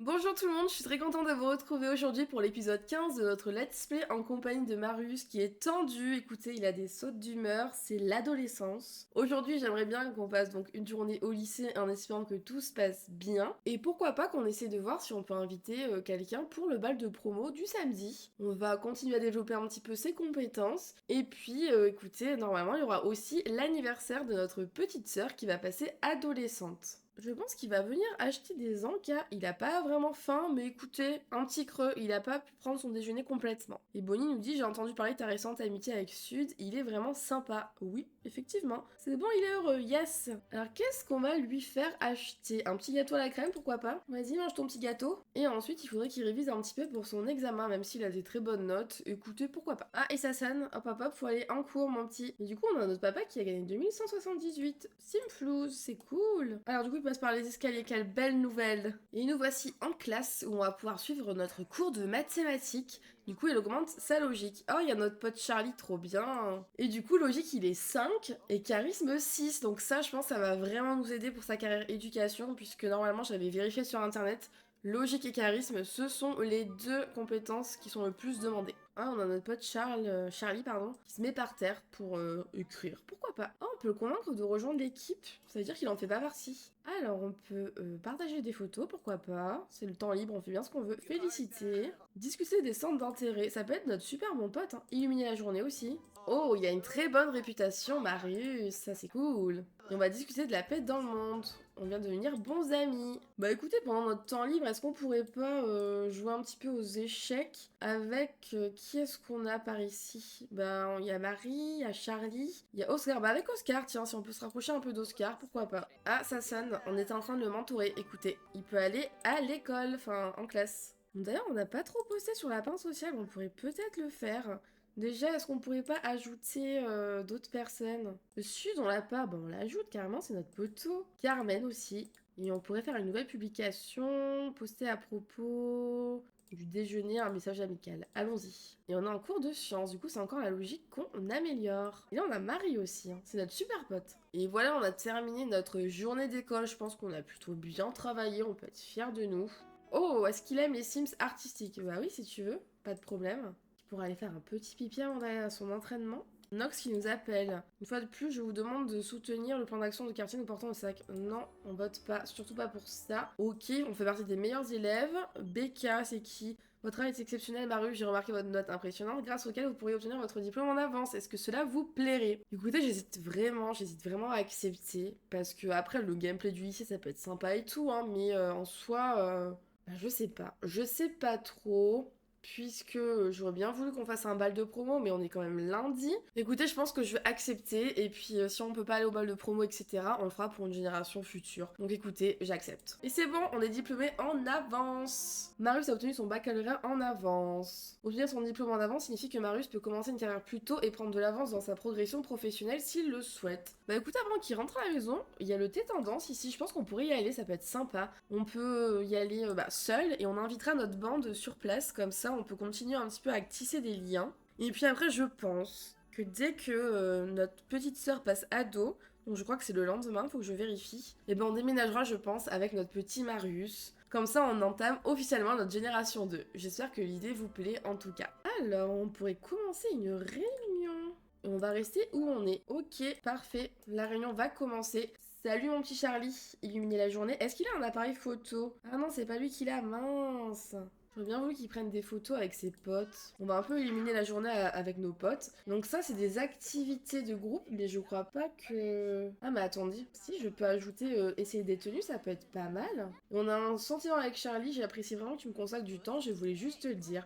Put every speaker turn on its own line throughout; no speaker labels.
Bonjour tout le monde, je suis très contente de vous retrouver aujourd'hui pour l'épisode 15 de notre Let's Play en compagnie de Marius qui est tendu. Écoutez, il a des sautes d'humeur, c'est l'adolescence. Aujourd'hui, j'aimerais bien qu'on passe donc une journée au lycée en espérant que tout se passe bien. Et pourquoi pas qu'on essaie de voir si on peut inviter quelqu'un pour le bal de promo du samedi. On va continuer à développer un petit peu ses compétences. Et puis, écoutez, normalement, il y aura aussi l'anniversaire de notre petite sœur qui va passer adolescente. Je pense qu'il va venir acheter des encas. Il a pas vraiment faim, mais écoutez, un petit creux, il a pas pu prendre son déjeuner complètement. Et Bonnie nous dit: j'ai entendu parler de ta récente amitié avec Sud, il est vraiment sympa. Oui, effectivement. C'est bon, il est heureux, yes. Alors qu'est-ce qu'on va lui faire acheter? Un petit gâteau à la crème, pourquoi pas? Vas-y, mange ton petit gâteau. Et ensuite, il faudrait qu'il révise un petit peu pour son examen, même s'il a des très bonnes notes. Écoutez, pourquoi pas? Ah, et ça sonne. Hop hop hop, faut aller en cours, mon petit. Et du coup, on a notre papa qui a gagné 2178. Simflouz, c'est cool. Alors du coup, passe par les escaliers, quelle belle nouvelle. Et nous voici en classe où on va pouvoir suivre notre cours de mathématiques. Du coup, il augmente sa logique. Oh, il y a notre pote Charlie, trop bien. Et du coup, logique, il est 5 et charisme 6. Donc ça, je pense, ça va vraiment nous aider pour sa carrière éducation, puisque normalement, j'avais vérifié sur Internet, logique et charisme, ce sont les deux compétences qui sont le plus demandées. Ah, on a notre pote Charlie, pardon, qui se met par terre pour écrire. Pourquoi pas? Ah, on peut le convaincre de rejoindre l'équipe. Ça veut dire qu'il en fait pas partie. Alors, on peut partager des photos, pourquoi pas? C'est le temps libre, on fait bien ce qu'on veut. Féliciter. Discuter des centres d'intérêt, ça peut être notre super bon pote. Hein. Illuminer la journée aussi. Oh, il y a une très bonne réputation, Marius, ça c'est cool. Et on va discuter de la paix dans le monde. On vient de devenir bons amis. Bah écoutez, pendant notre temps libre, est-ce qu'on pourrait pas jouer un petit peu aux échecs avec qui est-ce qu'on a par ici? Bah il y a Marie, il y a Charlie, il y a Oscar. Bah avec Oscar, tiens, si on peut se rapprocher un peu d'Oscar, pourquoi pas? Ah, ça sonne, on était en train de le mentorer. Écoutez, il peut aller à l'école, enfin en classe. D'ailleurs, on n'a pas trop posté sur la pince sociale, on pourrait peut-être le faire. Déjà, est-ce qu'on pourrait pas ajouter d'autres personnes? Le Sud, on l'a pas. Bon, on l'ajoute carrément, c'est notre poteau. Carmen aussi. Et on pourrait faire une nouvelle publication, poster à propos du déjeuner, un message amical. Allons-y. Et on est en cours de sciences, du coup, c'est encore la logique qu'on améliore. Et là, on a Marie aussi, hein. C'est notre super pote. Et voilà, on a terminé notre journée d'école. Je pense qu'on a plutôt bien travaillé, on peut être fiers de nous. Oh, est-ce qu'il aime les Sims artistiques? Bah oui, si tu veux, pas de problème pour aller faire un petit pipi avant d'aller à son entraînement. Nox qui nous appelle. Une fois de plus, je vous demande de soutenir le plan d'action de quartier nous portant au sac. Non, on vote pas, surtout pas pour ça. Ok, on fait partie des meilleurs élèves. BK, c'est qui? Votre travail est exceptionnel, Maru, j'ai remarqué votre note impressionnante, grâce auquel vous pourriez obtenir votre diplôme en avance. Est-ce que cela vous plairait? Écoutez, j'hésite vraiment à accepter, parce que après, le gameplay du lycée, ça peut être sympa et tout, hein, mais en soi, bah, je sais pas. Je sais pas trop puisque j'aurais bien voulu qu'on fasse un bal de promo, mais on est quand même lundi. Écoutez, je pense que je vais accepter, et puis si on peut pas aller au bal de promo, etc., on le fera pour une génération future. Donc écoutez, j'accepte. Et c'est bon, on est diplômé en avance. Marius a obtenu son baccalauréat en avance. Obtenir son diplôme en avance signifie que Marius peut commencer une carrière plus tôt et prendre de l'avance dans sa progression professionnelle s'il le souhaite. Bah écoutez, avant qu'il rentre à la maison, il y a le thé tendance ici, je pense qu'on pourrait y aller, ça peut être sympa. On peut y aller seul, et on invitera notre bande sur place, comme ça on peut continuer un petit peu à tisser des liens. Et puis après, je pense que dès que notre petite sœur passe ado, donc je crois que c'est le lendemain, faut que je vérifie, et ben on déménagera, je pense, avec notre petit Marius. Comme ça, on entame officiellement notre génération 2. J'espère que l'idée vous plaît en tout cas. Alors, on pourrait commencer une réunion. Et on va rester où on est. Ok, parfait. La réunion va commencer. Salut mon petit Charlie, illuminer la journée. Est-ce qu'il a un appareil photo? Ah non, c'est pas lui qui l'a, mince. J'aurais bien voulu qu'il prenne des photos avec ses potes. On va un peu éliminer la journée avec nos potes. Donc ça, c'est des activités de groupe, mais je crois pas que... Ah mais attendez, si je peux ajouter essayer des tenues, ça peut être pas mal. On a un sentiment avec Charlie, j'apprécie vraiment que tu me consacres du temps, je voulais juste te le dire.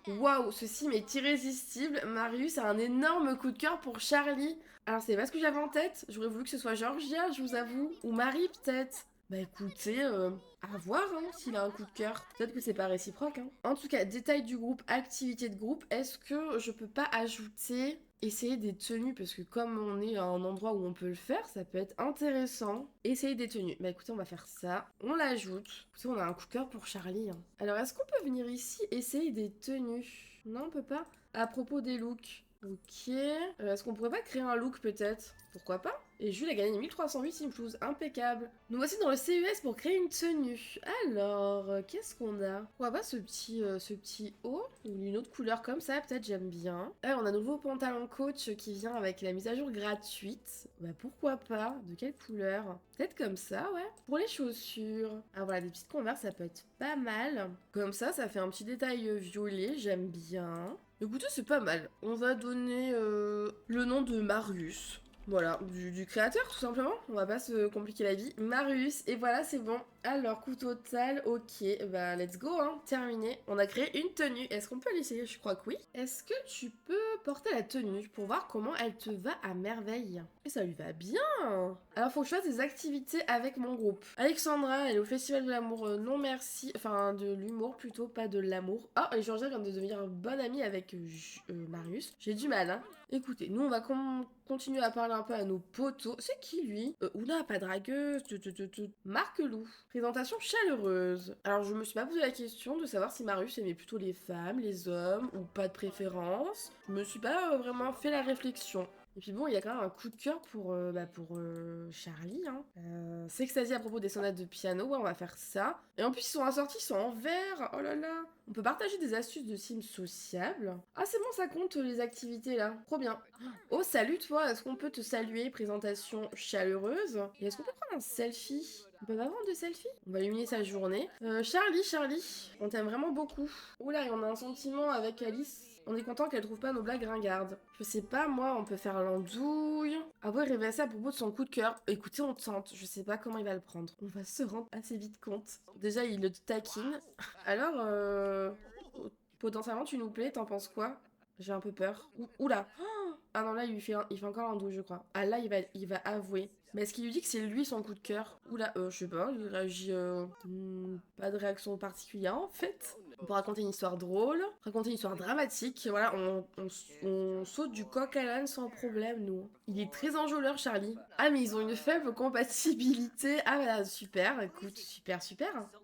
Waouh, ceci m'est irrésistible. Marius a un énorme coup de cœur pour Charlie. Alors c'est pas ce que j'avais en tête, j'aurais voulu que ce soit Georgia, je vous avoue. Ou Marie peut-être. Bah écoutez, à voir hein, s'il a un coup de cœur. Peut-être que c'est pas réciproque. Hein. En tout cas, détail du groupe, activité de groupe. Est-ce que je peux pas ajouter, essayer des tenues? Parce que comme on est à un endroit où on peut le faire, ça peut être intéressant. Essayer des tenues. Bah écoutez, on va faire ça. On l'ajoute. Écoutez, on a un coup de cœur pour Charlie. Hein. Alors est-ce qu'on peut venir ici essayer des tenues? Non, on peut pas. À propos des looks. Ok. Est-ce qu'on pourrait pas créer un look peut-être? Pourquoi pas? Et Jules a gagné 1308 Simchouz, impeccable. Nous voici dans le CES pour créer une tenue. Alors, qu'est-ce qu'on a? On va pas ce petit haut, ou une autre couleur comme ça, peut-être j'aime bien. Ah, on a un nouveau pantalon coach qui vient avec la mise à jour gratuite. Bah pourquoi pas? De quelle couleur? Peut-être comme ça, ouais. Pour les chaussures. Ah voilà, des petites Converse, ça peut être pas mal. Comme ça fait un petit détail violet, j'aime bien. Écoutez, c'est pas mal. On va donner le nom de Marius. Voilà, du créateur tout simplement, on va pas se compliquer la vie. Marius, et voilà, c'est bon. Alors, coût total, ok, bah let's go, hein, terminé. On a créé une tenue, est-ce qu'on peut l'essayer? Je crois que oui. Est-ce que tu peux porter la tenue pour voir comment elle te va à merveille? Et ça lui va bien. Alors, faut que je fasse des activités avec mon groupe. Alexandra, elle est au Festival de l'amour, non merci, enfin de l'humour plutôt, pas de l'amour. Ah, et Georgia vient de devenir bonne amie avec Marius. J'ai du mal, hein. Écoutez, nous on va continuer à parler un peu à nos potos. C'est qui lui? Oula, pas dragueuse. Marc Lou. Présentation chaleureuse. Alors je me suis pas posé la question de savoir si Marius aimait plutôt les femmes, les hommes ou pas de préférence. Je me suis pas vraiment fait la réflexion. Et puis bon, il y a quand même un coup de cœur pour Charlie. Hein. S'extasier à propos des sonates de piano, ouais, on va faire ça. Et en plus, ils sont assortis, ils sont en verre. Oh là là. On peut partager des astuces de sim sociable. Ah, c'est bon, ça compte les activités là. Trop bien. Oh, salut toi. Est-ce qu'on peut te saluer? Présentation chaleureuse. Et est-ce qu'on peut prendre un selfie? On peut pas prendre de selfie? On va illuminer sa journée. Charlie, on t'aime vraiment beaucoup. Oula, et on a un sentiment avec Alice. On est content qu'elle trouve pas nos blagues ringardes. Je sais pas, moi, on peut faire l'andouille. Avoir rêvassé à propos de son coup de cœur. Écoutez, on tente. Je sais pas comment il va le prendre. On va se rendre assez vite compte. Déjà, il le taquine. Alors, potentiellement, tu nous plais, t'en penses quoi? J'ai un peu peur. Oula. Ah non, là, il fait encore l'andouille, je crois. Ah là, il va avouer. Mais est-ce qu'il lui dit que c'est lui son coup de cœur? Oula, je sais pas, il réagit... pas de réaction particulière, en fait. On peut raconter une histoire drôle, raconter une histoire dramatique. Voilà, on saute du coq à l'âne sans problème, nous. Il est très enjôleur, Charlie. Ah, mais ils ont une faible compatibilité. Ah, bah, super, écoute, super.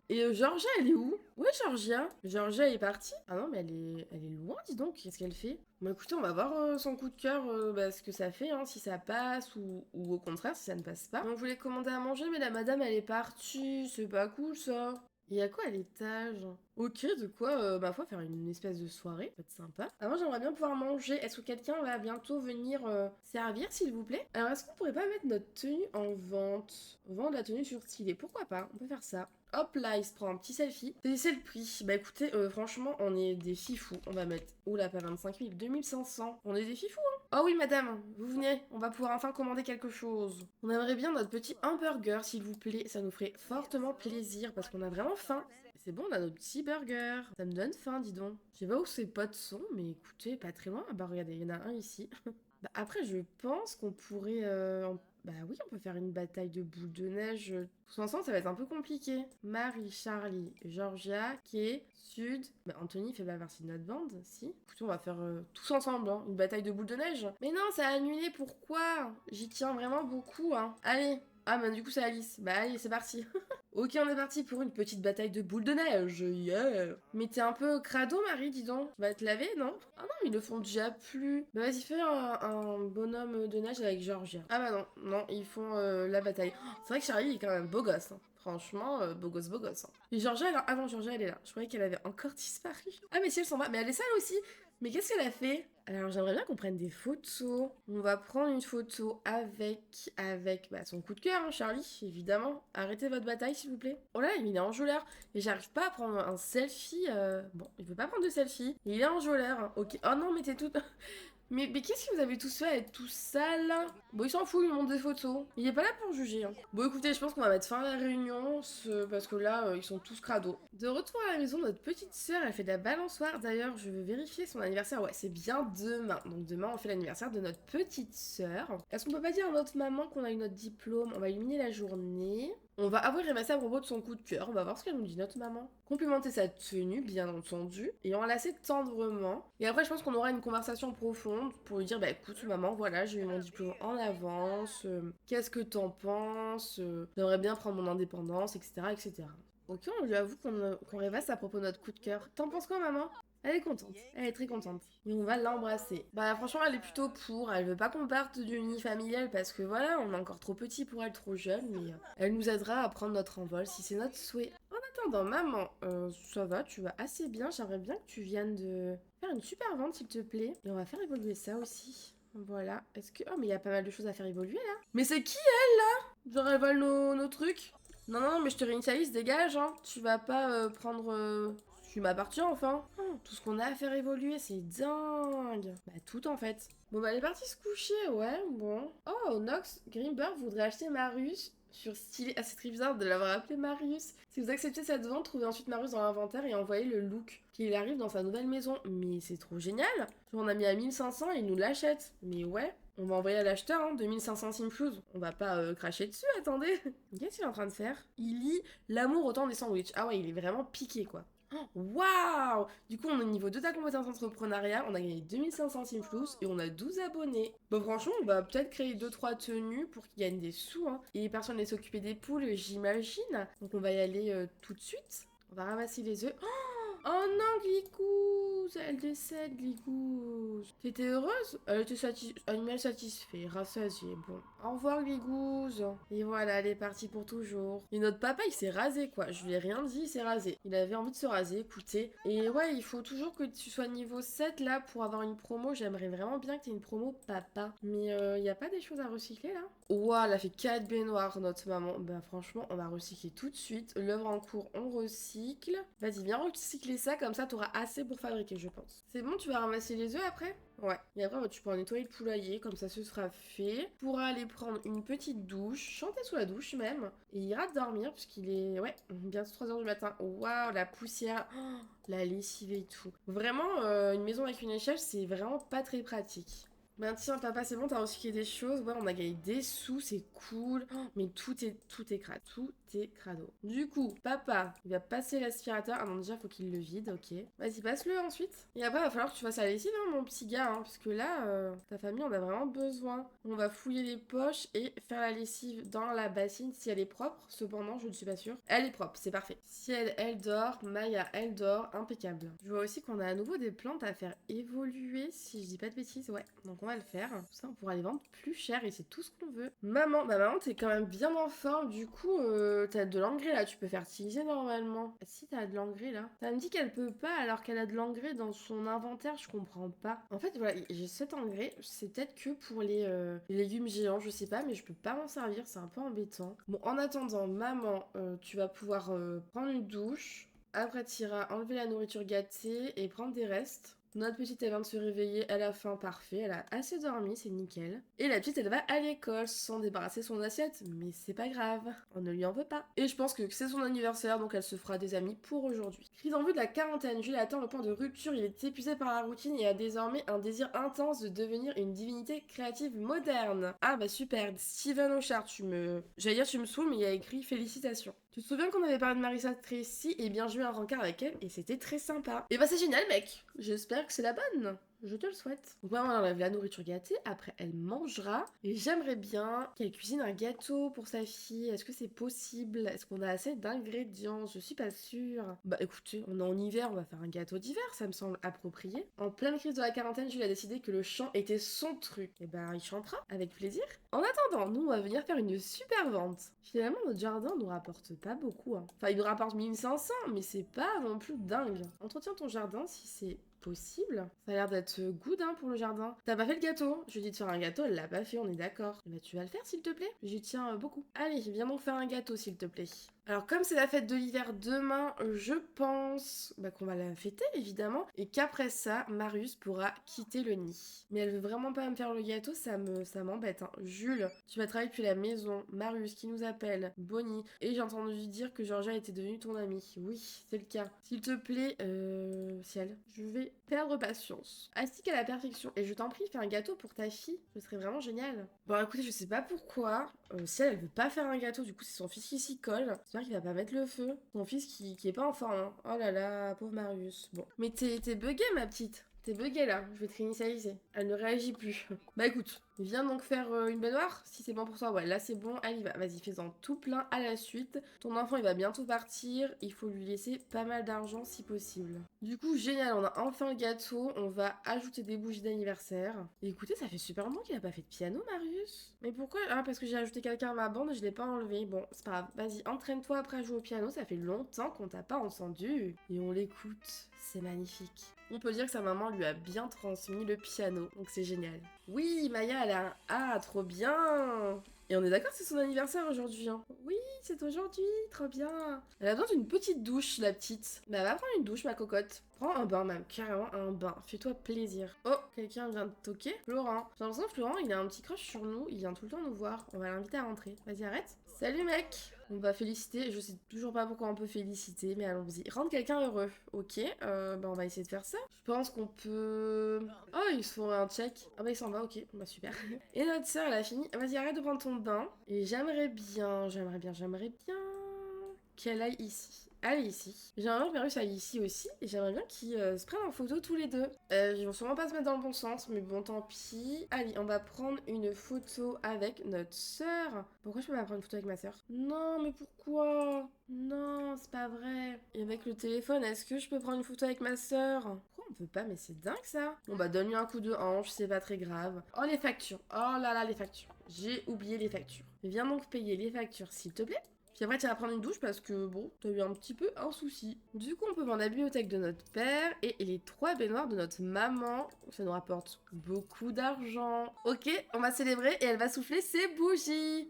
Et Georgia, elle est où? Où est Georgia? Georgia est partie? Ah non, mais elle est loin, dis donc. Qu'est-ce qu'elle fait? Bon, écoutez, on va voir son coup de cœur, ce que ça fait, hein, si ça passe ou au contraire, si ça ne passe pas. On voulait commander à manger, mais la madame, elle est partie. C'est pas cool, ça. Il y a quoi à l'étage? Ok, de quoi, ma foi, faire une espèce de soirée, ça peut être sympa. Ah, moi, j'aimerais bien pouvoir manger. Est-ce que quelqu'un va bientôt venir servir, s'il vous plaît? Alors, est-ce qu'on pourrait pas mettre notre tenue en vente? Vendre la tenue sur stylé, pourquoi pas? On peut faire ça. Hop là, il se prend un petit selfie. C'est le prix. Bah écoutez, franchement, on est des fifous. On va mettre, oula, pas 25 000, 2500. On est des fifous, hein. Oh oui, madame, vous venez. On va pouvoir enfin commander quelque chose. On aimerait bien notre petit hamburger, s'il vous plaît. Ça nous ferait fortement plaisir parce qu'on a vraiment faim. C'est bon, on a nos petits burgers. Ça me donne faim, dis donc. Je sais pas où ces potes sont, mais écoutez, pas très loin. Ah bah regardez, il y en a un ici. Bah, après, je pense qu'on pourrait... Bah oui, on peut faire une bataille de boules de neige. Tous ensemble, ça va être un peu compliqué. Marie, Charlie, Georgia, Kay, Sud... Bah Anthony fait pas partie de notre bande, si. Écoutez, on va faire tous ensemble, hein, une bataille de boules de neige. Mais non, ça a annulé, pourquoi? J'y tiens vraiment beaucoup, hein. Allez. Ah, bah du coup, c'est Alice. Bah allez, c'est parti. Ok, on est parti pour une petite bataille de boules de neige, yeah. Mais t'es un peu crado, Marie, dis donc. Tu vas te laver, non? Ah non, ils le font déjà plus. Bah vas-y, fais un bonhomme de neige avec Georgia. Ah bah non, ils font la bataille. C'est vrai que Charlie est quand même beau gosse, hein. Franchement, beau gosse, hein. Et Georgia, ah non, Georgia, elle est là. Je croyais qu'elle avait encore disparu. Ah mais si, elle s'en va. Mais elle est sale aussi. Mais qu'est-ce qu'elle a fait? Alors j'aimerais bien qu'on prenne des photos. On va prendre une photo avec bah, son coup de cœur, hein, Charlie, évidemment. Arrêtez votre bataille, s'il vous plaît. Oh là, il est enjôleur. Et j'arrive pas à prendre un selfie. Bon, il veut pas prendre de selfie. Il est enjôleur. Ok. Oh non, mais t'es toute... Mais qu'est-ce que vous avez tous fait à être tout sale? Bon, il s'en fout, il montre des photos. Il est pas là pour juger. Hein. Bon, écoutez, je pense qu'on va mettre fin à la réunion, parce que là, ils sont tous crados. De retour à la maison, notre petite sœur, elle fait de la balançoire. D'ailleurs, je veux vérifier son anniversaire. Ouais, c'est bien demain. Donc demain, on fait l'anniversaire de notre petite sœur. Est-ce qu'on peut pas dire à notre maman qu'on a eu notre diplôme? On va illuminer la journée. On va avoir rêvassé à propos de son coup de cœur. On va voir ce qu'elle nous dit, notre maman. Complimenter sa tenue, bien entendu. Et enlacer tendrement. Et après, je pense qu'on aura une conversation profonde pour lui dire, bah écoute, maman, voilà, j'ai eu mon diplôme en avance. Qu'est-ce que t'en penses? J'aimerais bien prendre mon indépendance, etc., etc. Ok, on lui avoue qu'on rêvasse à propos de notre coup de cœur. T'en penses quoi, maman? Elle est contente. Elle est très contente. Et on va l'embrasser. Bah franchement, elle est plutôt pour. Elle veut pas qu'on parte du nid familial parce que voilà, on est encore trop petit pour elle, trop jeune. Mais elle nous aidera à prendre notre envol si c'est notre souhait. En attendant, maman, ça va, tu vas assez bien. J'aimerais bien que tu viennes de faire une super vente, s'il te plaît. Et on va faire évoluer ça aussi. Voilà. Est-ce que... Oh, mais il y a pas mal de choses à faire évoluer, là. Mais c'est qui, elle, là? Genre, elle vole nos trucs? Non, non, mais je te réinitialise, dégage, hein. Tu vas pas prendre... Tu m'appartiens, enfin. Oh, tout ce qu'on a à faire évoluer, c'est dingue. Bah, tout, en fait. Bon, bah, elle est partie se coucher, ouais, bon. Oh, Nox Greenberg voudrait acheter Marius sur Stylé. Ah, c'est très bizarre de l'avoir appelé Marius. Si vous acceptez cette vente, trouvez ensuite Marius dans l'inventaire et envoyez le look qu'il arrive dans sa nouvelle maison. Mais c'est trop génial. On a mis à 1500 et il nous l'achète. Mais ouais. On va envoyer à l'acheteur, hein, 2500 Simflouz. On va pas cracher dessus, attendez. Qu'est-ce qu'il est en train de faire? Il lit l'amour au temps des sandwichs. Ah ouais, il est vraiment piqué, quoi. Waouh! Du coup, on est au niveau de ta compétence entrepreneuriat, on a gagné 2500 Simflouz et on a 12 abonnés. Bon, franchement, on va peut-être créer 2-3 tenues pour qu'ils gagnent des sous, hein. Et personne ne laisse s'occuper des poules, j'imagine. Donc on va y aller tout de suite. On va ramasser les œufs. Oh non, Gligouze! Elle décède, Gligouze. T'étais heureuse? Elle était animal satisfait, rassasié. Bon, au revoir, Gligouze. Et voilà, elle est partie pour toujours. Et notre papa, il s'est rasé, quoi. Je lui ai rien dit, il s'est rasé. Il avait envie de se raser, écoutez. Et ouais, il faut toujours que tu sois niveau 7, là, pour avoir une promo. J'aimerais vraiment bien que tu aies une promo papa. Mais y a pas des choses à recycler, là? Ouah, elle a fait 4 baignoires, notre maman. Bah franchement, on va recycler tout de suite. L'œuvre en cours, on recycle. Vas-y, viens recycler ça, comme ça t'auras assez pour fabriquer, je pense. C'est bon, tu vas ramasser les œufs après? Ouais. Et après, bah, tu pourras nettoyer le poulailler, comme ça ce sera fait. Tu pourras aller prendre une petite douche, chanter sous la douche même. Et il ira dormir, puisqu'il est, ouais, bientôt 3h du matin. Waouh, la poussière, oh, la lessive et tout. Vraiment, une maison avec une échelle, c'est vraiment pas très pratique. Ben tiens, papa, c'est bon, t'as recyclé des choses. Ouais, on a gagné des sous, c'est cool. Oh, mais tout est crade. Tout est crado. Du coup, papa, il va passer l'aspirateur. Ah non, déjà, faut qu'il le vide, ok. Vas-y, passe-le ensuite. Et après, il va falloir que tu fasses la lessive, hein, mon petit gars, hein, parce que là, ta famille, on a vraiment besoin. On va fouiller les poches et faire la lessive dans la bassine si elle est propre. Cependant, je ne suis pas sûre. Elle est propre, c'est parfait. Si elle dort, Maya, elle dort, impeccable. Je vois aussi qu'on a à nouveau des plantes à faire évoluer, si je dis pas de bêtises, ouais. Donc on va le faire. Ça, on pourra les vendre plus cher et c'est tout ce qu'on veut. Maman, bah maman, t'es quand même bien en forme. Du coup, t'as de l'engrais là, tu peux fertiliser normalement. Si t'as de l'engrais là. Ça me dit qu'elle peut pas alors qu'elle a de l'engrais dans son inventaire, je comprends pas. En fait, voilà, j'ai cet engrais. C'est peut-être que pour les légumes géants, je sais pas, mais je peux pas m'en servir, c'est un peu embêtant. Bon, en attendant, maman, tu vas pouvoir prendre une douche. Après, tu iras enlever la nourriture gâtée et prendre des restes. Notre petite, elle vient de se réveiller, elle a faim, parfait, elle a assez dormi, c'est nickel. Et la petite, elle va à l'école sans débarrasser son assiette, mais c'est pas grave, on ne lui en veut pas. Et je pense que c'est son anniversaire, donc elle se fera des amis pour aujourd'hui. Crise en vue de la quarantaine, Jules atteint le point de rupture, il est épuisé par la routine et a désormais un désir intense de devenir une divinité créative moderne. Ah bah super, Steven Auchard, J'allais dire tu me saoules, mais il y a écrit félicitations. Tu te souviens qu'on avait parlé de Marissa Tracy? Et bien joué un rencard avec elle, et c'était très sympa. Et bah c'est génial mec, j'espère que c'est la bonne. Je te le souhaite. Donc voilà, on enlève la nourriture gâtée, après elle mangera. Et j'aimerais bien qu'elle cuisine un gâteau pour sa fille. Est-ce que c'est possible? Est-ce qu'on a assez d'ingrédients? Je suis pas sûre. Bah écoutez, on est en hiver, on va faire un gâteau d'hiver, ça me semble approprié. En pleine crise de la quarantaine, Jules a décidé que le chant était son truc. Et bah il chantera, avec plaisir. En attendant, nous on va venir faire une super vente. Finalement, notre jardin nous rapporte pas beaucoup, hein. Enfin, il nous rapporte 1500, mais c'est pas non plus dingue. Entretiens ton jardin si c'est possible. Ça a l'air d'être good hein, pour le jardin. T'as pas fait le gâteau? Je lui ai dit de faire un gâteau, elle l'a pas fait, on est d'accord. Bah tu vas le faire s'il te plaît? J'y tiens beaucoup. Allez, viens donc faire un gâteau s'il te plaît. Alors comme c'est la fête de l'hiver demain, je pense qu'on va la fêter évidemment et qu'après ça, Marius pourra quitter le nid. Mais elle veut vraiment pas me faire le gâteau, ça m'embête. Hein. Jules, tu vas travailler depuis la maison. Marius qui nous appelle. Bonnie. Et j'ai entendu dire que Georgia était devenue ton amie. Oui, c'est le cas. S'il te plaît, ciel, je vais perdre patience. Astique à la perfection. Et je t'en prie, fais un gâteau pour ta fille. Ce serait vraiment génial. Bon écoutez, je sais pas pourquoi. Ciel, elle veut pas faire un gâteau, du coup c'est son fils qui s'y colle. J'espère qu'il va pas mettre le feu. Mon fils qui est pas en forme, hein. Oh là là, pauvre Marius. Bon. Mais t'es buggée, ma petite. T'es buggée là, je vais te réinitialiser. Elle ne réagit plus. Bah écoute, Viens donc faire une baignoire, si c'est bon pour toi. Ouais, là c'est bon, elle y va. Vas-y, fais-en tout plein à la suite. Ton enfant, il va bientôt partir. Il faut lui laisser pas mal d'argent si possible. Du coup, génial, on a enfin le gâteau. On va ajouter des bougies d'anniversaire. Et écoutez, ça fait super longtemps qu'il a pas fait de piano, Marius. Mais pourquoi? Ah, parce que j'ai ajouté quelqu'un à ma bande et je l'ai pas enlevé. Bon, c'est pas grave. Vas-y, entraîne-toi après à jouer au piano. Ça fait longtemps qu'on t'a pas entendu. Et on l'écoute. C'est magnifique. On peut dire que sa maman lui a bien transmis le piano, donc c'est génial. Oui, Maya, elle a un A, trop bien. Et on est d'accord, c'est son anniversaire aujourd'hui, hein. Oui, c'est aujourd'hui, trop bien. Elle a besoin d'une petite douche, la petite. Bah, va prendre une douche, ma cocotte. Prends un bain, même, carrément un bain. Fais-toi plaisir. Oh, quelqu'un vient de toquer. Florent. J'ai l'impression que Florent, il a un petit crush sur nous. Il vient tout le temps nous voir. On va l'inviter à rentrer. Vas-y, arrête. Salut, mec. On va féliciter. Je sais toujours pas pourquoi on peut féliciter, mais allons-y. Rendre quelqu'un heureux. Ok, bah on va essayer de faire ça. Je pense qu'on peut... Oh, ils se font un check. Ah bah il s'en va, ok. Bah super. Et notre sœur, elle a fini. Vas-y, arrête de prendre ton bain. Et j'aimerais bien qu'elle aille ici. Allez ici. J'aimerais bien que Marius aille ici aussi. Et j'aimerais bien qu'ils se prennent en photo tous les deux. Ils vont sûrement pas se mettre dans le bon sens, mais bon, tant pis. Allez, on va prendre une photo avec notre sœur. Pourquoi je peux pas prendre une photo avec ma sœur? Non, mais pourquoi? Non, c'est pas vrai. Et avec le téléphone, est-ce que je peux prendre une photo avec ma sœur? Pourquoi on peut pas? Mais c'est dingue ça. Bon bah donne-lui un coup de hanche, c'est pas très grave. Oh les factures. Oh là là les factures. J'ai oublié les factures. Viens donc payer les factures s'il te plaît. Puis après, tu vas prendre une douche parce que, bon, t'as eu un petit peu un souci. Du coup, on peut prendre la bibliothèque de notre père et les 3 baignoires de notre maman. Ça nous rapporte beaucoup d'argent. Ok, on va célébrer et elle va souffler ses bougies.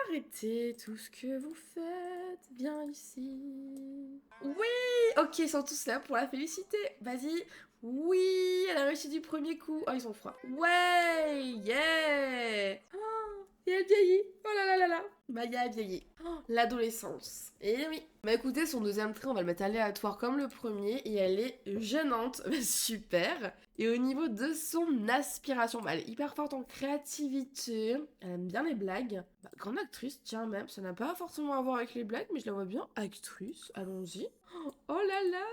Arrêtez tout ce que vous faites. Viens ici. Oui. Ok, ils sont tous là pour la féliciter. Vas-y. Oui, elle a réussi du premier coup. Oh, ils sont froids. Ouais, yeah. Et elle vieillit. Oh là là là là. Maya a vieilli. Oh, l'adolescence. Et oui. Bah écoutez, son deuxième trait, on va le mettre aléatoire comme le premier. Et elle est gênante. Bah, super. Et au niveau de son aspiration, bah, elle est hyper forte en créativité. Elle aime bien les blagues. Bah, grande actrice, tiens même. Ça n'a pas forcément à voir avec les blagues, mais je la vois bien actrice. Allons-y. Oh là là.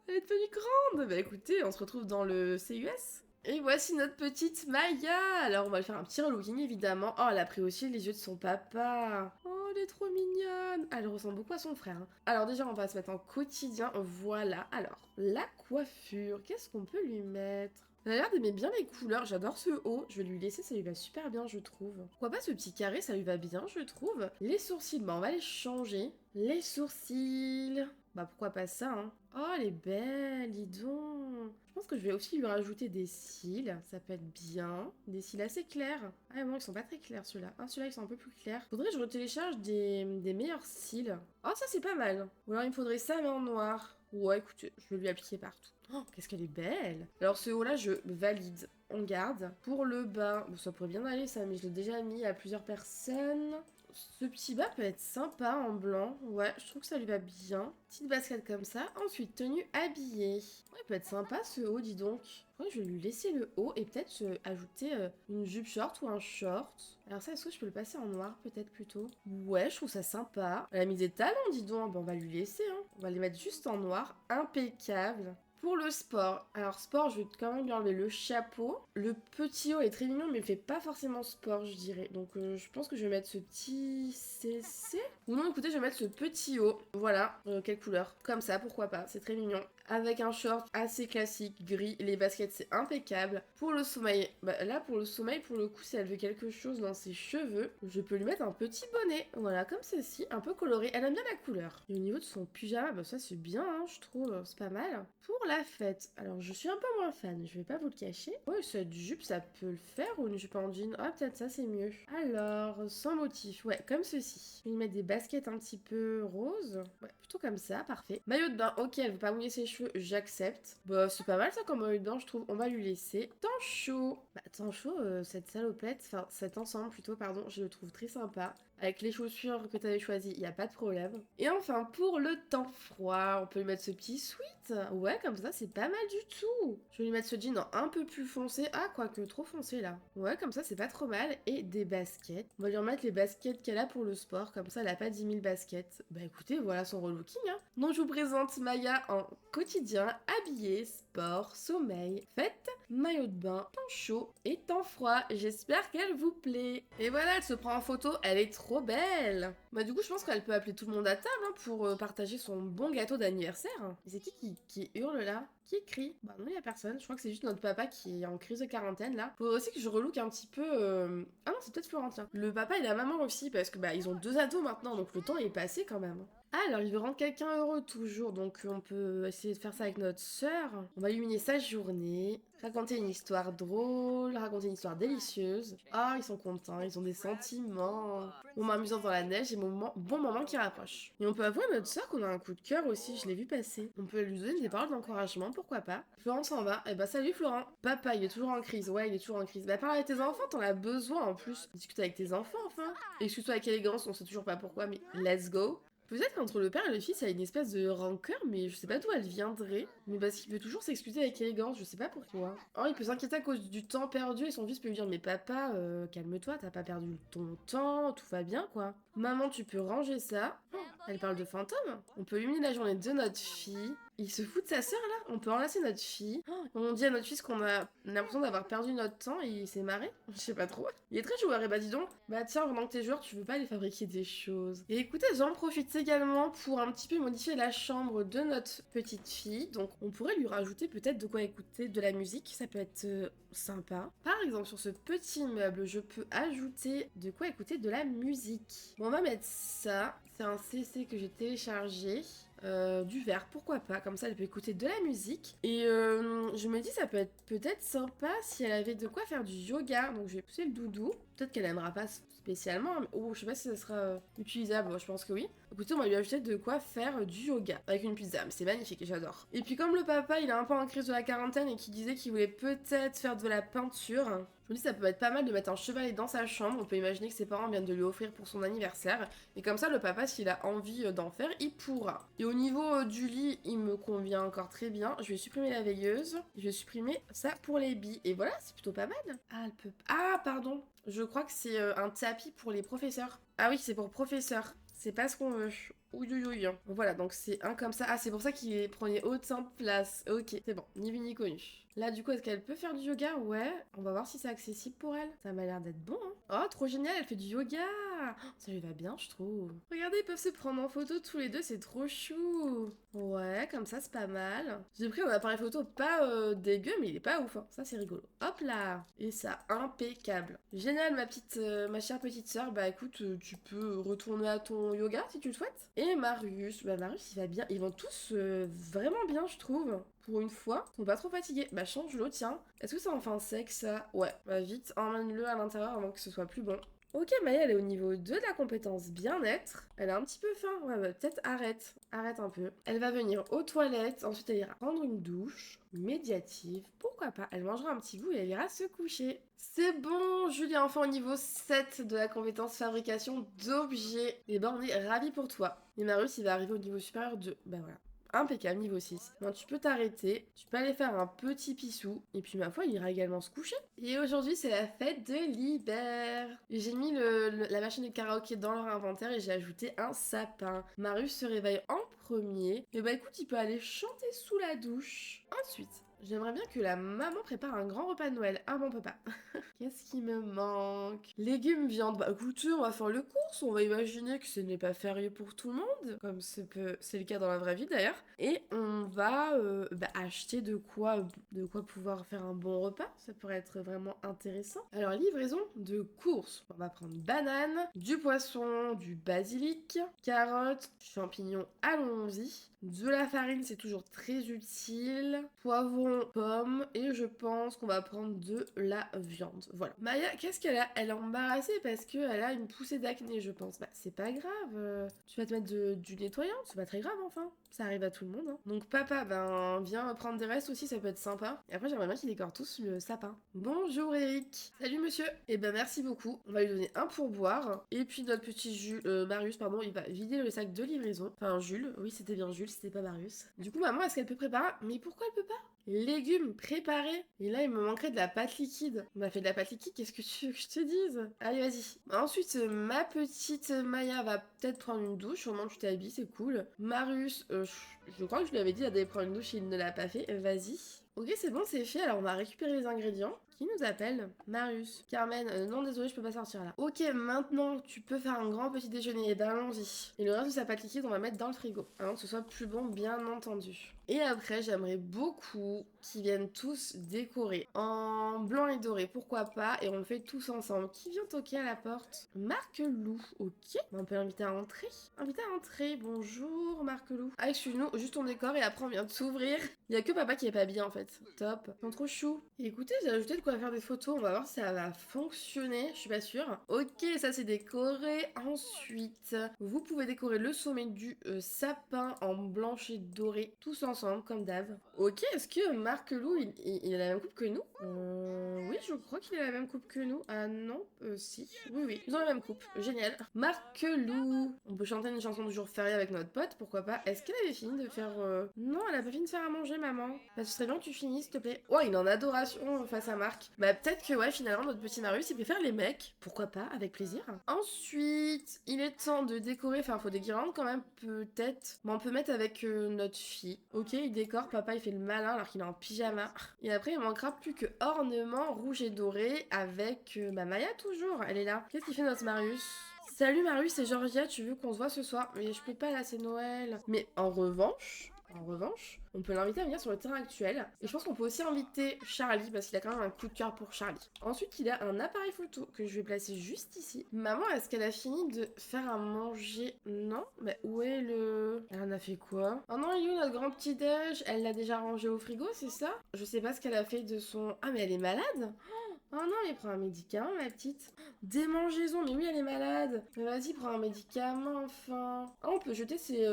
Elle est devenue grande. Bah écoutez, on se retrouve dans le CUS. Et voici notre petite Maya. Alors on va lui faire un petit relooking évidemment. Oh elle a pris aussi les yeux de son papa. Oh elle est trop mignonne. Elle ressemble beaucoup à son frère, hein. Alors déjà on va se mettre en quotidien. Voilà. Alors la coiffure. Qu'est-ce qu'on peut lui mettre? Elle a l'air d'aimer bien les couleurs, j'adore ce haut, je vais lui laisser, ça lui va super bien je trouve. Pourquoi pas ce petit carré, ça lui va bien je trouve. Les sourcils, bah on va les changer. Les sourcils, bah pourquoi pas ça hein. Oh elle est belle, dis donc. Je pense que je vais aussi lui rajouter des cils, ça peut être bien. Des cils assez clairs. Ah non ils sont pas très clairs ceux-là. Ah ceux-là ils sont un peu plus clairs. Faudrait que je retélécharge des meilleurs cils. Oh ça c'est pas mal. Ou alors il me faudrait ça mais en noir. Ouais écoutez, je vais lui appliquer partout. Oh, qu'est-ce qu'elle est belle! Alors ce haut-là, je valide. On garde. Pour le bas, bon, ça pourrait bien aller ça, mais je l'ai déjà mis à plusieurs personnes. Ce petit bas peut être sympa en blanc. Ouais, je trouve que ça lui va bien. Petite basket comme ça. Ensuite, tenue habillée. Ouais, il peut être sympa ce haut, dis donc. Ouais, je vais lui laisser le haut et peut-être ajouter une jupe short ou un short. Alors ça, est-ce que je peux le passer en noir peut-être plutôt? Ouais, je trouve ça sympa. Elle a mis des talons, dis donc. Bon, on va lui laisser, hein. On va les mettre juste en noir. Impeccable. Pour le sport, alors sport, je vais quand même lui enlever le chapeau. Le petit haut est très mignon, mais il fait pas forcément sport, je dirais. Donc je pense que je vais mettre ce petit CC. Ou non, écoutez, je vais mettre ce petit haut. Voilà, quelle couleur? Comme ça, pourquoi pas, c'est très mignon. Avec un short assez classique, gris. Les baskets, c'est impeccable. Pour le sommeil, bah là, pour le sommeil, pour le coup, si elle veut quelque chose dans ses cheveux, je peux lui mettre un petit bonnet. Voilà, comme ceci, un peu coloré. Elle aime bien la couleur. Et au niveau de son pyjama, bah ça, c'est bien, hein, je trouve. C'est pas mal. Pour la fête, alors je suis un peu moins fan, je vais pas vous le cacher. Ouais, cette jupe, ça peut le faire ou une jupe en jean? Ah, peut-être ça, c'est mieux. Alors, sans motif, ouais, comme ceci. Je vais lui mettre des baskets un petit peu roses. Ouais, plutôt comme ça, parfait. Maillot de bain, ok, elle veut pas mouiller ses cheveux, j'accepte. Bah, c'est pas mal ça comme maillot de bain, je trouve. On va lui laisser. Temps chaud. Bah, temps chaud, cette salopette, enfin, cet ensemble plutôt, pardon, je le trouve très sympa. Avec les chaussures que tu avais choisies, il n'y a pas de problème. Et enfin, pour le temps froid, on peut lui mettre ce petit sweat. Ouais, comme ça, c'est pas mal du tout. Je vais lui mettre ce jean en un peu plus foncé. Ah, quoique trop foncé là. Ouais, comme ça, c'est pas trop mal. Et des baskets. On va lui remettre les baskets qu'elle a pour le sport. Comme ça, elle a pas 10 000 baskets. Bah écoutez, voilà son relooking, hein. Donc, je vous présente Maya en quotidien, habillé, sport, sommeil, fête, maillot de bain, temps chaud et temps froid. J'espère qu'elle vous plaît. Et voilà, elle se prend en photo, elle est trop belle. Bah du coup, je pense qu'elle peut appeler tout le monde à table hein, pour partager son bon gâteau d'anniversaire. Mais c'est qui hurle là? Qui crie? Bah non, y a personne. Je crois que c'est juste notre papa qui est en crise de quarantaine là. Faut aussi que je relook un petit peu. Ah non, c'est peut-être Florentin. Le papa et la maman aussi, parce que bah ils ont 2 ados maintenant, donc le temps est passé quand même. Ah, alors il veut rendre quelqu'un heureux toujours, donc on peut essayer de faire ça avec notre sœur. On va illuminer sa journée, raconter une histoire drôle, raconter une histoire délicieuse. Ah, ils sont contents, ils ont des sentiments. Moment amusant dans la neige et bon moment qui rapproche. Et on peut avouer à notre sœur qu'on a un coup de cœur aussi, je l'ai vu passer. On peut lui donner des paroles d'encouragement, pourquoi pas. Florent s'en va, eh bah salut Florent. Papa, il est toujours en crise, ouais, il est toujours en crise. Bah parle avec tes enfants, t'en as besoin en plus. Discute avec tes enfants enfin. Excuse-toi avec élégance, on sait toujours pas pourquoi, mais let's go. Peut-être qu'entre le père et le fils, il y a une espèce de rancœur, mais je sais pas d'où elle viendrait. Mais parce qu'il peut toujours s'excuser avec élégance, je sais pas pourquoi. Oh, il peut s'inquiéter à cause du temps perdu et son fils peut lui dire mais papa, calme-toi, t'as pas perdu ton temps, tout va bien quoi. Maman, tu peux ranger ça. Oh, elle parle de fantômes. On peut illuminer la journée de notre fille. Il se fout de sa sœur là. On peut enlacer notre fille. Oh, on dit à notre fils qu'on a l'impression d'avoir perdu notre temps et il s'est marré. Je sais pas trop. Il est très joueur et bah dis donc. Bah tiens, pendant que t'es joueur, tu veux pas aller fabriquer des choses. Et écoutez, j'en profite également pour un petit peu modifier la chambre de notre petite fille. Donc on pourrait lui rajouter peut-être de quoi écouter de la musique. Ça peut être sympa. Par exemple, sur ce petit meuble, je peux ajouter de quoi écouter de la musique. Bon, on va mettre ça. C'est un CC que j'ai téléchargé. Du verre, pourquoi pas, comme ça elle peut écouter de la musique. Et je me dis ça peut être peut-être sympa si elle avait de quoi faire du yoga. Donc je vais pousser le doudou. Peut-être qu'elle aimera pas spécialement, mais je sais pas si ça sera utilisable, je pense que oui. Écoutez, on va lui ajouter de quoi faire du yoga avec une pizza, mais c'est magnifique, j'adore. Et puis comme le papa il est un peu en crise de la quarantaine et qu'il disait qu'il voulait peut-être faire de la peinture, je me dis ça peut être pas mal de mettre un chevalet dans sa chambre. On peut imaginer que ses parents viennent de lui offrir pour son anniversaire. Et comme ça, le papa, s'il a envie d'en faire, il pourra. Et au niveau du lit, il me convient encore très bien. Je vais supprimer la veilleuse. Je vais supprimer ça pour les billes. Et voilà, c'est plutôt pas mal. Ah, elle peut... Ah, pardon. Je crois que c'est un tapis pour les professeurs. Ah oui, c'est pour professeurs. C'est pas ce qu'on veut. Ouïe, ouïe, ouïe. Voilà, donc c'est un comme ça. Ah, c'est pour ça qu'il prenait autant de place. Ok, c'est bon. Ni vu ni connu. Là, du coup, est-ce qu'elle peut faire du yoga? Ouais. On va voir si c'est accessible pour elle. Ça m'a l'air d'être bon, hein. Oh, trop génial, elle fait du yoga. Oh, ça lui va bien, je trouve. Regardez, ils peuvent se prendre en photo tous les deux, c'est trop chou. Ouais, comme ça, c'est pas mal. J'ai pris un appareil photo pas dégueu, mais il est pas ouf, hein. Ça, c'est rigolo. Hop là. Et ça, impeccable. Génial, ma chère petite sœur. Bah écoute, tu peux retourner à ton yoga si tu le souhaites. Et Marius, bah Marius, il va bien. Ils vont tous vraiment bien, je trouve. Pour une fois, ils sont pas trop fatigués. Bah change l'eau, tiens. Est-ce que ça en fait un sec, ça? Ouais, bah vite, emmène-le à l'intérieur avant que ce soit plus bon. Ok, Maya, elle est au niveau 2 de la compétence bien-être. Elle a un petit peu faim. Ouais, bah peut-être arrête. Arrête un peu. Elle va venir aux toilettes. Ensuite, elle ira prendre une douche médiative. Pourquoi pas? Elle mangera un petit bout et elle ira se coucher. C'est bon, Julie est enfin au niveau 7 de la compétence fabrication d'objets. Et ben, on est ravis pour toi. Et Marius, il va arriver au niveau supérieur 2. Bah voilà. Impeccable, niveau 6. Non, tu peux t'arrêter, tu peux aller faire un petit pissou, et puis ma foi, il ira également se coucher. Et aujourd'hui, c'est la fête de l'hiver. J'ai mis la machine de karaoké dans leur inventaire et j'ai ajouté un sapin. Marius se réveille en premier. Et bah écoute, il peut aller chanter sous la douche. Ensuite, j'aimerais bien que la maman prépare un grand repas de Noël à mon papa. Qu'est-ce qui me manque? Légumes, viande. Bah écoutez, on va faire le course. On va imaginer que ce n'est pas férié pour tout le monde, comme c'est le cas dans la vraie vie d'ailleurs. Et on va acheter de quoi pouvoir faire un bon repas. Ça pourrait être vraiment intéressant. Alors livraison de courses. On va prendre banane, du poisson, du basilic, carottes, champignons. Allons-y. De la farine, c'est toujours très utile. Poivron, pommes. Et je pense qu'on va prendre de la viande. Voilà. Maya, qu'est-ce qu'elle a? Elle est embarrassée parce qu'elle a une poussée d'acné, je pense. Bah, c'est pas grave. Tu vas te mettre du nettoyant. C'est pas très grave, enfin. Ça arrive à tout le monde, hein. Donc papa, ben, viens prendre des restes aussi, ça peut être sympa. Et après, j'aimerais bien qu'il décore tous le sapin. Bonjour Eric. Salut monsieur. Et ben, merci beaucoup. On va lui donner un pourboire. Et puis notre petit Marius, pardon, il va vider le sac de livraison. Enfin, Jules. Oui, c'était bien Jules, c'était pas Marius. Du coup, maman, est-ce qu'elle peut préparer? Mais pourquoi elle peut pas? Légumes préparés. Et là, il me manquerait de la pâte liquide. On a fait de la pâte liquide, qu'est-ce que tu veux que je te dise? Allez, vas-y. Ensuite, ma petite Maya va peut-être prendre une douche. Au moins, tu t'habilles, c'est cool. Marius, Je crois que je lui avais dit d'aller prendre une douche et il ne l'a pas fait. Vas-y. Ok, c'est bon, c'est fait. Alors, on va récupérer les ingrédients. Qui nous appelle? Marius. Carmen, non, désolé, je peux pas sortir là. Ok, maintenant, tu peux faire un grand petit déjeuner. Et ben, allons-y. Et le reste de sa pâte liquide, on va mettre dans le frigo. Avant que ce soit plus bon, bien entendu. Et après, j'aimerais beaucoup qu'ils viennent tous décorer en blanc et doré. Pourquoi pas? Et on le fait tous ensemble. Qui vient toquer à la porte? Marc Lou. Ok. On peut l'inviter à entrer. Invité à entrer. Bonjour, Marc Lou. Ah, excuse-nous, juste ton décor et après, on vient de s'ouvrir. Il y a que papa qui est pas bien en fait. Top. Ils sont trop chou. Et écoutez, j'ai ajouté de quoi faire des photos. On va voir si ça va fonctionner. Je suis pas sûre. Ok, ça c'est décoré. Ensuite, vous pouvez décorer le sommet du sapin en blanche et doré. Tous ensemble, comme d'hab. Ok, est-ce que Marc Lou, il a la même coupe que nous? Oui, je crois qu'il a la même coupe que nous. Ah non, si. Oui, oui. Ils ont la même coupe. Génial. Marc Lou. On peut chanter une chanson du jour férié avec notre pote, pourquoi pas. Est-ce qu'elle avait fini de faire... Non, elle a pas fini de faire à manger, maman. Bah, ce serait bien que tu finisses, s'il te plaît. Oh, il est en adoration face à Marc. Bah, peut-être que, ouais, finalement, notre petit Marius, il préfère les mecs. Pourquoi pas, avec plaisir. Ensuite, il est temps de décorer. Enfin, faut des guirlandes quand même, peut-être. Bon, on peut mettre avec notre fille. Ok, il décore. Papa, il fait le malin alors qu'il est en pyjama. Et après, il manquera plus que ornement rouge et doré avec bah, Maya, toujours. Elle est là. Qu'est-ce qu'il fait, notre Marius? Salut Marius, c'est Georgia, tu veux qu'on se voit ce soir? Mais je peux pas là, c'est Noël. Mais en revanche, on peut l'inviter à venir sur le terrain actuel. Et je pense qu'on peut aussi inviter Charlie, parce qu'il a quand même un coup de cœur pour Charlie. Ensuite, il a un appareil photo que je vais placer juste ici. Maman, est-ce qu'elle a fini de faire à manger? Non? Mais où est le... Elle en a fait quoi? Oh non, il est où notre grand petit-déj? Elle l'a déjà rangé au frigo, c'est ça? Je sais pas ce qu'elle a fait de son... Ah, mais elle est malade? Oh non, mais prends un médicament, ma petite. Démangeaison, mais oui, elle est malade. Mais vas-y, prends un médicament, enfin. Ah, on peut jeter ses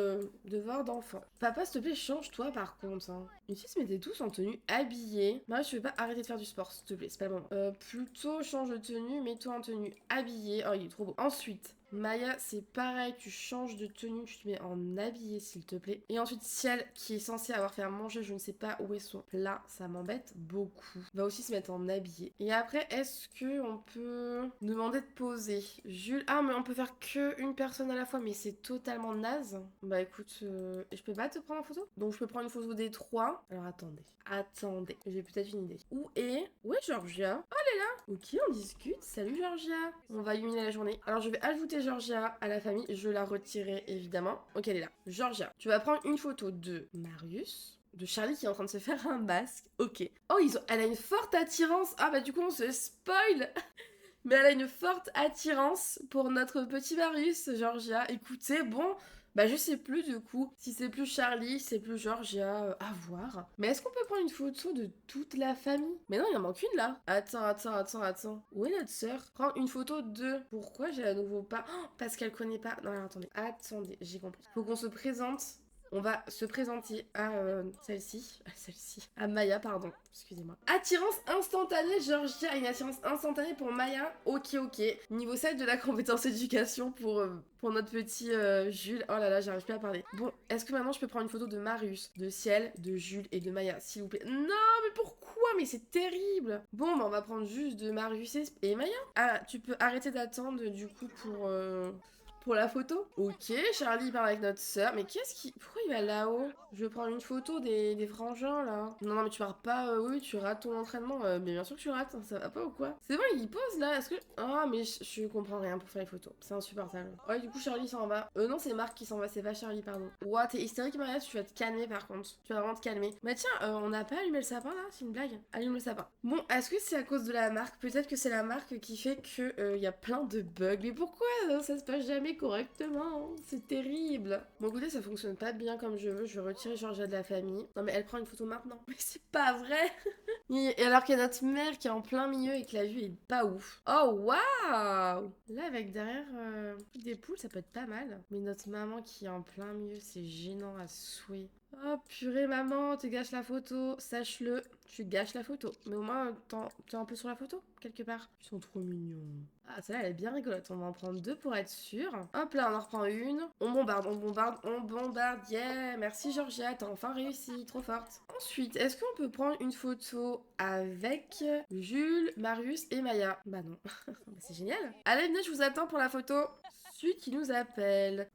devoirs d'enfant. Papa, s'il te plaît, change-toi, par contre. Hein. Ici, se mettaient tous en tenue habillée. Marie, je veux pas arrêter de faire du sport, s'il te plaît, c'est pas le moment. Plutôt, change de tenue, mets-toi en tenue habillée. Oh, il est trop beau. Ensuite... Maya, c'est pareil, tu changes de tenue, tu te mets en habillé s'il te plaît. Et ensuite, Ciel, qui est censé avoir fait à manger, je ne sais pas où est son plat, ça m'embête beaucoup. Va aussi se mettre en habillé. Et après, est-ce que on peut demander de poser? Jules, ah mais on peut faire que une personne à la fois, mais c'est totalement naze. Bah écoute, je peux pas te prendre en photo? Donc je peux prendre une photo des trois. Alors attendez, j'ai peut-être une idée. Où est Georgia? Oh, elle est là. Ok, on discute. Salut Georgia. On va illuminer la journée. Alors je vais ajouter Georgia à la famille. Je la retirerai évidemment. Ok, elle est là. Georgia, tu vas prendre une photo de Marius. De Charlie qui est en train de se faire un masque. Ok. Oh, elle a une forte attirance. Ah bah du coup on se spoil. Mais elle a une forte attirance pour notre petit Marius, Georgia. Écoutez, bon, bah je sais plus du coup. Si c'est plus Charlie, c'est plus Georgia, à voir. Mais est-ce qu'on peut prendre une photo de toute la famille? Mais non, il en manque une là. Attends. Où est notre sœur? Prends une photo de... Pourquoi j'ai à nouveau pas... Oh, parce qu'elle connaît pas... Non, attendez, j'ai compris. Faut qu'on se présente. On va se présenter à celle-ci, à Maya, pardon, excusez-moi. Attirance instantanée, Georgia a une attirance instantanée pour Maya. Ok. Niveau 7 de la compétence éducation pour notre petit Jules. Oh là là, j'arrive plus à parler. Bon, est-ce que maintenant je peux prendre une photo de Marius, de Ciel, de Jules et de Maya, s'il vous plaît? Non, mais pourquoi? Mais c'est terrible. Bon, bah on va prendre juste de Marius et Maya. Ah, tu peux arrêter d'attendre du coup pour la photo? Ok, Charlie parle avec notre sœur. Mais qu'est-ce qui... Pourquoi il va là-haut? Je vais prendre une photo des frangins, là. Non, mais tu pars pas... oui, tu rates ton entraînement. Mais bien sûr que tu rates, ça va pas ou quoi? C'est bon, il pose, là. Est-ce que... Ah, mais je comprends rien pour faire les photos. C'est insupportable. Ouais, du coup, Charlie s'en va. Non, c'est Marc qui s'en va. C'est pas Charlie, pardon. Ouah, t'es hystérique, Maria. Tu vas te calmer, par contre. Tu vas vraiment te calmer. Bah tiens, on n'a pas allumé le sapin, là? C'est une blague. Allume le sapin. Bon, est-ce que c'est à cause de la marque? Peut-être que c'est la marque qui fait que y a plein de bugs. Mais pourquoi ça se passe jamais correctement? C'est terrible. Bon, écoutez, ça fonctionne pas bien comme je veux. Je vais retirer Georgia de la famille. Non, mais elle prend une photo maintenant. Mais c'est pas vrai. Et alors qu'il y a notre mère qui est en plein milieu et que la vue est pas ouf. Oh, waouh! Là, avec derrière des poules, ça peut être pas mal. Mais notre maman qui est en plein milieu, c'est gênant à souhait. Oh purée maman, tu gâches la photo, sache-le, tu gâches la photo. Mais au moins, t'es un peu sur la photo, quelque part. Ils sont trop mignons. Ah, celle-là, elle est bien rigolote. On va en prendre deux pour être sûr. Hop là, on en reprend une. On bombarde. Yeah, merci Georgia, t'as enfin réussi, trop forte. Ensuite, est-ce qu'on peut prendre une photo avec Jules, Marius et Maya? Bah non. C'est génial. Allez, venez, je vous attends pour la photo. Celui qui nous appelle.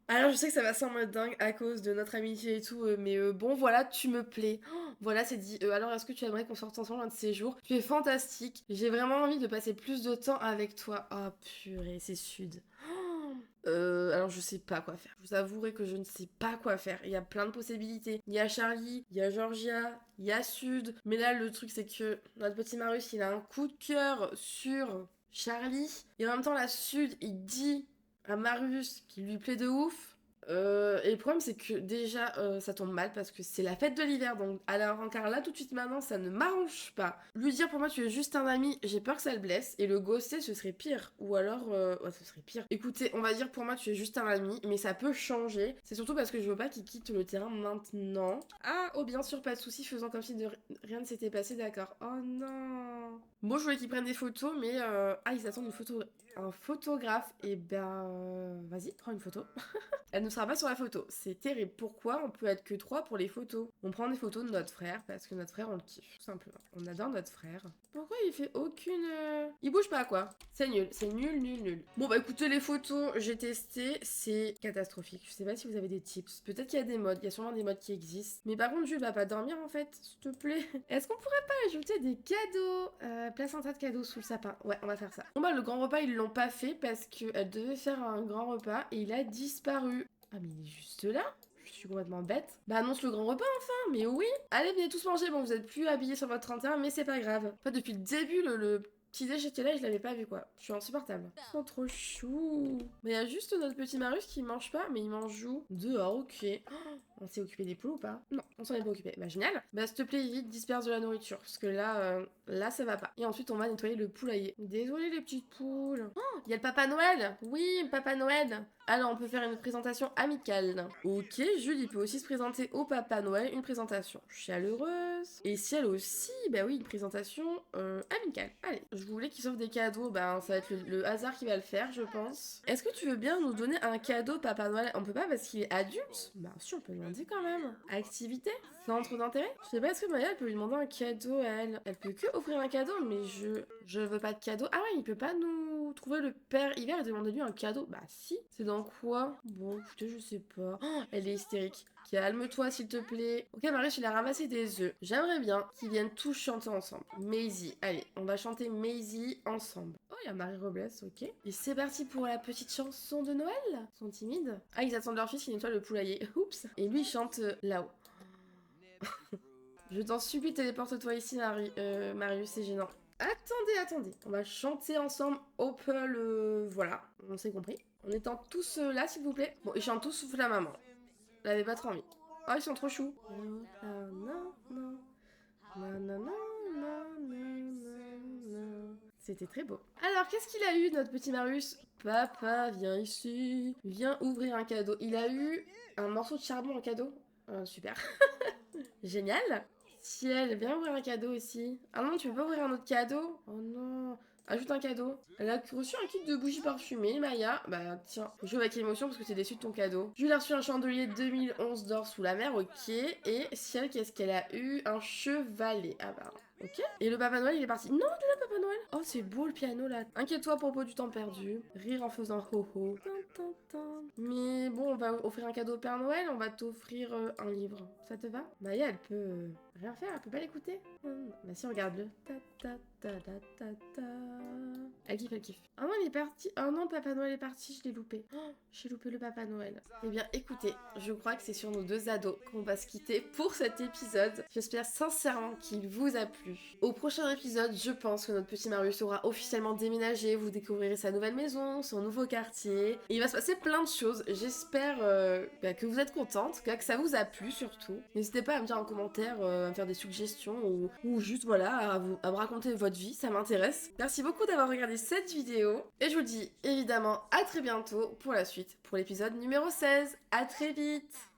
Alors je sais que ça va sembler dingue à cause de notre amitié et tout, mais bon voilà, tu me plais. Oh, voilà, c'est dit. Alors est-ce que tu aimerais qu'on sorte ensemble un de ces jours? Tu es fantastique. J'ai vraiment envie de passer plus de temps avec toi. Ah purée, c'est sud. Oh, alors je sais pas quoi faire. Je vous avouerai que je ne sais pas quoi faire. Il y a plein de possibilités. Il y a Charlie, il y a Georgia, il y a Sud. Mais là le truc c'est que notre petit Marius il a un coup de cœur sur Charlie. Et en même temps la Sud il dit à Marius qui lui plaît de ouf. Et le problème c'est que déjà ça tombe mal parce que c'est la fête de l'hiver donc alors encore là tout de suite maintenant ça ne m'arrange pas. Lui dire pour moi tu es juste un ami, j'ai peur que ça le blesse et le ghoster ce serait pire ou alors ouais ce serait pire. Écoutez on va dire pour moi tu es juste un ami mais ça peut changer. C'est surtout parce que je veux pas qu'il quitte le terrain maintenant. Ah oh bien sûr pas de soucis faisant comme si rien ne s'était passé d'accord. Oh non. Bon je voulais qu'il prenne des photos mais ah ils attendent un photographe et ben vas-y prends une photo. Elle ne sera pas sur la photo. C'est terrible. Pourquoi on peut être que trois pour les photos? On prend des photos de notre frère parce que notre frère, on le kiffe, tout simplement. On adore notre frère. Pourquoi il fait aucune... Il bouge pas, quoi. C'est nul. C'est nul, nul, nul. Bon, bah écoutez, les photos, j'ai testé. C'est catastrophique. Je sais pas si vous avez des tips. Peut-être qu'il y a des modes. Il y a sûrement des modes qui existent. Mais par contre, Jules va pas dormir, en fait. S'il te plaît. Est-ce qu'on pourrait pas ajouter des cadeaux? Place un tas de cadeaux sous le sapin. Ouais, on va faire ça. Bon, bah le grand repas, ils l'ont pas fait parce qu'elle devait faire un grand repas et il a disparu. Ah mais il est juste là. Je suis complètement bête. Bah annonce le grand repas enfin, mais oui. Allez, venez tous manger. Bon, vous êtes plus habillés sur votre 31, mais c'est pas grave. En fait, depuis le début, le petit déj était là et je l'avais pas vu quoi. Je suis insupportable. Ils sont trop chou. Mais il y a juste notre petit Marius qui mange pas, mais il mange où? Dehors, ok. Oh, on s'est occupé des poules ou pas? Non, on s'en est pas occupé. Bah génial. Bah s'il te plaît, vite, disperse de la nourriture. Parce que là ça va pas. Et ensuite, on va nettoyer le poulailler. Désolé les petites poules. Oh, il y a le Papa Noël. Oui, le Papa Noël. Alors, on peut faire une présentation amicale. Ok, Jules, il peut aussi se présenter au Papa Noël, une présentation chaleureuse. Et Ciel aussi, bah oui, une présentation amicale. Allez, je voulais qu'il s'offre des cadeaux, bah ça va être le hasard qui va le faire, je pense. Est-ce que tu veux bien nous donner un cadeau, Papa Noël? On peut pas parce qu'il est adulte? Bah si, on peut demander quand même. Activité? Centre d'intérêt? Je sais pas, est-ce que Maya, elle peut lui demander un cadeau à elle? Elle peut que offrir un cadeau, mais je veux pas de cadeau. Ah ouais, il peut pas nous trouver le père hiver et demander lui un cadeau? Bah si. C'est dans quoi? Bon, écoutez, je sais pas. Oh, elle est hystérique. Calme-toi, s'il te plaît. Ok, Marius, il a ramassé des œufs. J'aimerais bien qu'ils viennent tous chanter ensemble. Maisie. Allez, on va chanter Maisie ensemble. Oh, il y a Marie Robles, ok. Et c'est parti pour la petite chanson de Noël. Ils sont timides. Ah, ils attendent leur fils qui nettoie le poulailler. Oups. Et lui, il chante là-haut. Je t'en supplie, téléporte-toi ici, Marius, c'est gênant. Attendez. On va chanter ensemble Opel, voilà. On s'est compris. En étant tous là, s'il vous plaît. Bon, ils chantent tous sauf la maman. Elle avait pas trop envie. Oh, ils sont trop choux. C'était très beau. Alors, qu'est-ce qu'il a eu, notre petit Marius? Papa, viens ici. Viens ouvrir un cadeau. Il a eu un morceau de charbon en cadeau. Super. Génial. Ciel, viens ouvrir un cadeau aussi. Ah non, tu veux pas ouvrir un autre cadeau? Oh non. Ajoute un cadeau. Elle a reçu un kit de bougies parfumées, Maya. Bah tiens, joue avec émotion parce que t'es déçu de ton cadeau. Jules a reçu un chandelier 2011 d'or sous la mer, ok. Et Ciel, qu'est-ce qu'elle a eu? Un chevalet. Ah bah, ok. Et le Papa Noël, il est parti. Non, de la Papa Noël. Oh, c'est beau le piano là. Inquiète-toi à propos du temps perdu. Rire en faisant ho-ho. Mais bon, on va offrir un cadeau au Père Noël, on va t'offrir un livre. Ça te va? Maya, elle peut rien faire, elle peut pas l'écouter. Bah si, regarde-le. Elle kiffe, elle kiffe. Ah non, il est parti. Oh non, Papa Noël est parti, je l'ai loupé. Oh, j'ai loupé le Papa Noël. Eh bien, écoutez, je crois que c'est sur nos deux ados qu'on va se quitter pour cet épisode. J'espère sincèrement qu'il vous a plu. Au prochain épisode, je pense que notre petit Marius aura officiellement déménagé. Vous découvrirez sa nouvelle maison, son nouveau quartier. Et il va se passer plein de choses. J'espère que vous êtes contents, en tout cas que ça vous a plu surtout. N'hésitez pas à me dire en commentaire, à me faire des suggestions ou juste voilà, à me raconter votre vie, ça m'intéresse. Merci beaucoup d'avoir regardé cette vidéo. Et je vous dis évidemment à très bientôt pour la suite, pour l'épisode numéro 16. À très vite!